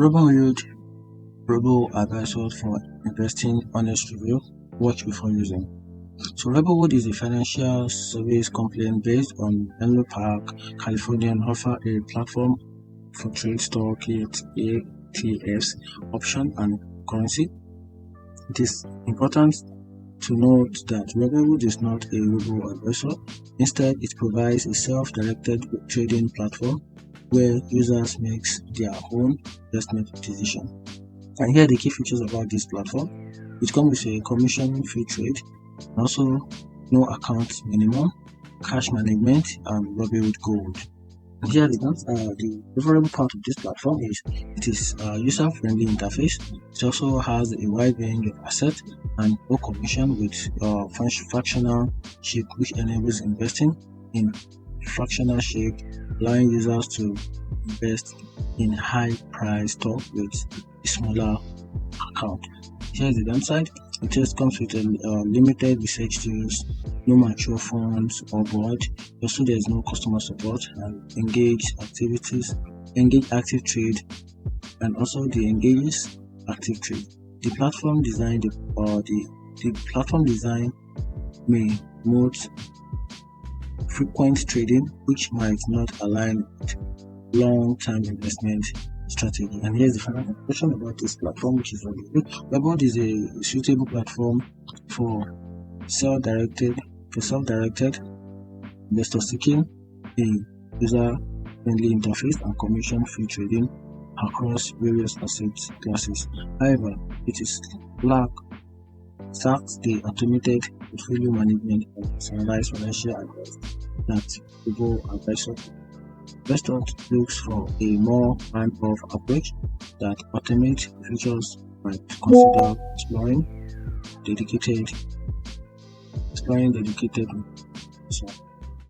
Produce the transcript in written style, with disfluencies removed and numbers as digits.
Robinhood Robo-advisor for investing honest review. Watch before using. So Robinhood is a financial service company based on Menlo Park, California, and offer a platform for trade stock, ETFs, option, and currency. It is important to note that Robinhood is not a robo-advisor. Instead, it provides a self-directed trading platform where users make their own investment decision. And here are the key features about this platform. It comes with a commission-free trade, also no account minimum, cash management, and Robinhood Gold. And here the favorable part of this platform is it is a user-friendly interface. It also has a wide range of assets and no commission with fractional share, which enables investing in fractional share, allowing users to invest in high-price stock with a smaller account. Here's the downside. It just comes with a limited research tools, no mature funds or board. Also, there is no customer support and engage active trade, and also the engages active trade. The platform design may promote frequent trading, which might not align with long-term investment strategy. And here's the final conclusion about this platform, which is Robinhood. Robinhood is a suitable platform for self-directed investor seeking a user-friendly interface and commission-free trading across various asset classes. However, it lacks the automated portfolio management and personalized financial advice that robo-advisor. Investors looks for a more hands-off approach that automates features might consider exploring dedicated.